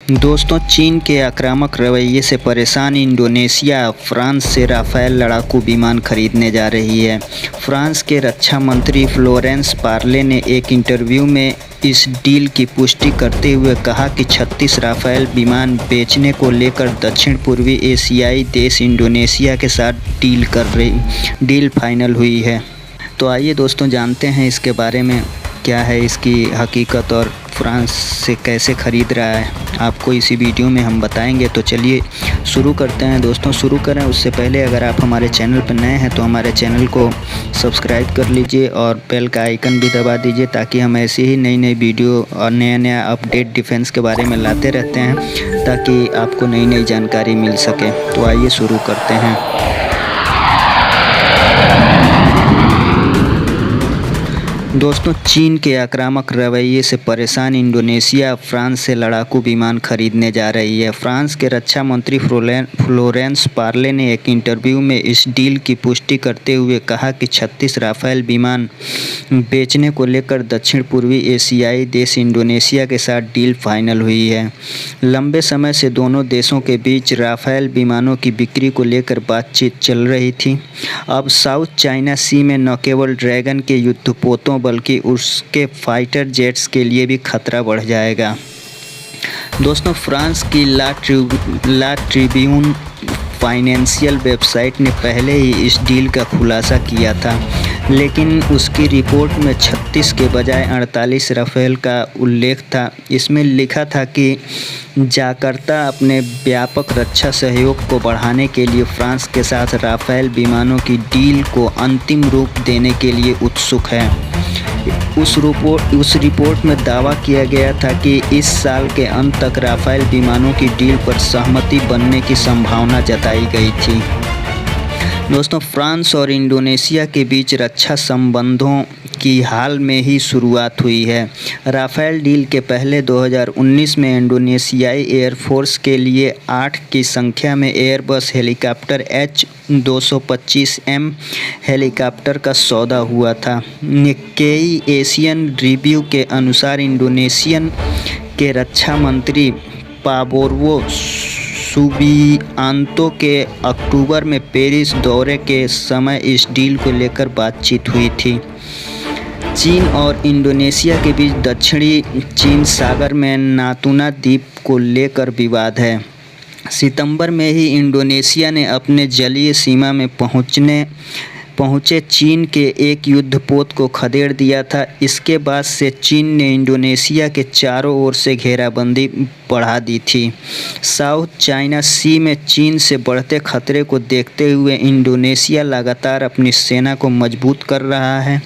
दोस्तों, चीन के आक्रामक रवैये से परेशान इंडोनेशिया फ्रांस से राफेल लड़ाकू विमान खरीदने जा रही है। फ्रांस के रक्षा मंत्री फ्लोरेंस पार्ले ने एक इंटरव्यू में इस डील की पुष्टि करते हुए कहा कि 36 राफेल विमान बेचने को लेकर दक्षिण पूर्वी एशियाई देश इंडोनेशिया के साथ डील फाइनल हुई है। तो आइए दोस्तों, जानते हैं इसके बारे में क्या है इसकी हकीकत और फ्रांस से कैसे ख़रीद रहा है, आपको इसी वीडियो में हम बताएंगे। तो चलिए शुरू करते हैं दोस्तों। शुरू करें उससे पहले अगर आप हमारे चैनल पर नए हैं तो हमारे चैनल को सब्सक्राइब कर लीजिए और बेल का आइकन भी दबा दीजिए, ताकि हम ऐसी ही नई वीडियो और नया अपडेट डिफेंस के बारे में लाते रहते हैं, ताकि आपको नई जानकारी मिल सके। तो आइए शुरू करते हैं। दोस्तों, चीन के आक्रामक रवैये से परेशान इंडोनेशिया फ्रांस से लड़ाकू विमान खरीदने जा रही है। फ्रांस के रक्षा मंत्री फ्लोरेंस पार्ले ने एक इंटरव्यू में इस डील की पुष्टि करते हुए कहा कि 36 राफेल विमान बेचने को लेकर दक्षिण पूर्वी एशियाई देश इंडोनेशिया के साथ डील फाइनल हुई है। लंबे समय से दोनों देशों के बीच राफेल विमानों की बिक्री को लेकर बातचीत चल रही थी। अब साउथ चाइना सी में न केवल ड्रैगन के युद्धपोतों बल्कि उसके फाइटर जेट्स के लिए भी खतरा बढ़ जाएगा। दोस्तों, फ्रांस की ला ट्रिब्यून फाइनेंशियल वेबसाइट ने पहले ही इस डील का खुलासा किया था, लेकिन उसकी रिपोर्ट में 36 के बजाय 48 राफेल का उल्लेख था। इसमें लिखा था कि जाकर्ता अपने व्यापक रक्षा सहयोग को बढ़ाने के लिए फ्रांस के साथ राफेल विमानों की डील को अंतिम रूप देने के लिए उत्सुक है। उस रिपोर्ट में दावा किया गया था कि इस साल के अंत तक राफेल विमानों की डील पर सहमति बनने की संभावना जताई गई थी। दोस्तों, फ्रांस और इंडोनेशिया के बीच रक्षा संबंधों की हाल में ही शुरुआत हुई है। राफेल डील के पहले 2019 में इंडोनेशियाई एयरफोर्स के लिए 8 की संख्या में एयरबस हेलीकॉप्टर H-225M हेलीकॉप्टर का सौदा हुआ था। निक्केई एशियन रिव्यू के अनुसार इंडोनेशियन के रक्षा मंत्री पाबोर्वो सुबिआंतो के अक्टूबर में पेरिस दौरे के समय इस डील को लेकर बातचीत हुई थी। चीन और इंडोनेशिया के बीच दक्षिणी चीन सागर में नातूना द्वीप को लेकर विवाद है। सितंबर में ही इंडोनेशिया ने अपने जलीय सीमा में पहुंचे चीन के एक युद्धपोत को खदेड़ दिया था। इसके बाद से चीन ने इंडोनेशिया के चारों ओर से घेराबंदी बढ़ा दी थी। साउथ चाइना सी में चीन से बढ़ते खतरे को देखते हुए इंडोनेशिया लगातार अपनी सेना को मजबूत कर रहा है।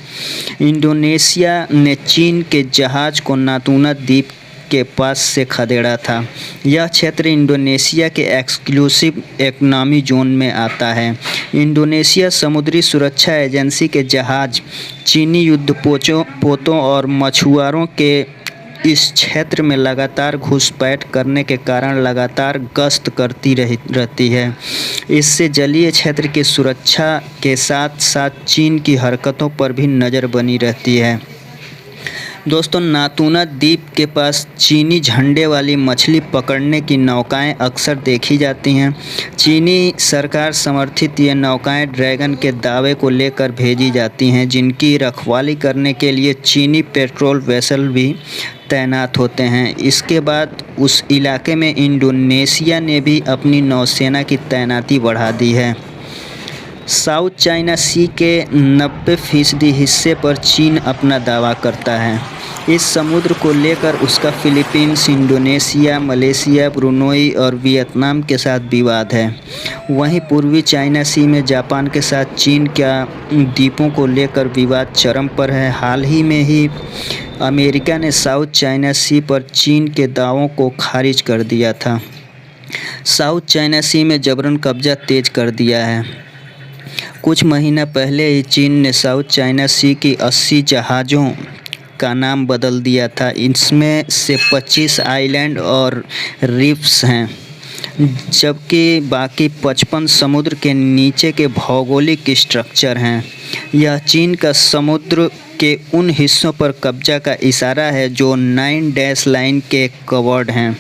इंडोनेशिया ने चीन के जहाज को नातूना द्वीप के पास से खदेड़ा था। यह क्षेत्र इंडोनेशिया के एक्सक्लूसिव इकोनॉमी जोन में आता है। इंडोनेशिया समुद्री सुरक्षा एजेंसी के जहाज चीनी युद्धपोतों और मछुआरों के इस क्षेत्र में लगातार घुसपैठ करने के कारण लगातार गश्त करती रहती है। इससे जलीय क्षेत्र की सुरक्षा के साथ साथ चीन की हरकतों पर भी नज़र बनी रहती है। दोस्तों, नातूना द्वीप के पास चीनी झंडे वाली मछली पकड़ने की नौकाएं अक्सर देखी जाती हैं। चीनी सरकार समर्थित ये नौकाएं ड्रैगन के दावे को लेकर भेजी जाती हैं, जिनकी रखवाली करने के लिए चीनी पेट्रोल वेसल भी तैनात होते हैं। इसके बाद उस इलाके में इंडोनेशिया ने भी अपनी नौसेना की तैनाती बढ़ा दी है। साउथ चाइना सी के 90% हिस्से पर चीन अपना दावा करता है। इस समुद्र को लेकर उसका फिलीपींस, इंडोनेशिया, मलेशिया, ब्रुनोई और वियतनाम के साथ विवाद है। वहीं पूर्वी चाइना सी में जापान के साथ चीन का द्वीपों को लेकर विवाद चरम पर है। हाल ही में ही अमेरिका ने साउथ चाइना सी पर चीन के दावों को खारिज कर दिया था। साउथ चाइना सी में जबरन कब्जा तेज कर दिया है। कुछ महीना पहले ही चीन ने साउथ चाइना सी की 80 जहाज़ों का नाम बदल दिया था। इसमें से 25 आइलैंड और रीफ्स हैं, जबकि बाकी 55 समुद्र के नीचे के भौगोलिक स्ट्रक्चर हैं। यह चीन का समुद्र के उन हिस्सों पर कब्जा का इशारा है जो 9 डैश लाइन के कवर्ड हैं।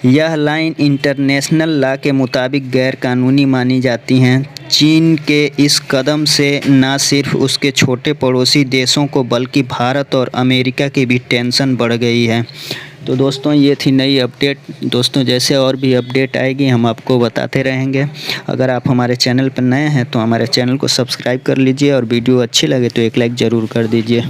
यह लाइन इंटरनेशनल लॉ के मुताबिक गैर कानूनी मानी जाती हैं। चीन के इस कदम से न सिर्फ उसके छोटे पड़ोसी देशों को बल्कि भारत और अमेरिका की भी टेंशन बढ़ गई है। तो दोस्तों ये थी नई अपडेट। दोस्तों जैसे और भी अपडेट आएगी हम आपको बताते रहेंगे। अगर आप हमारे चैनल पर नए हैं तो हमारे चैनल को सब्सक्राइब कर लीजिए और वीडियो अच्छी लगे तो एक लाइक ज़रूर कर दीजिए।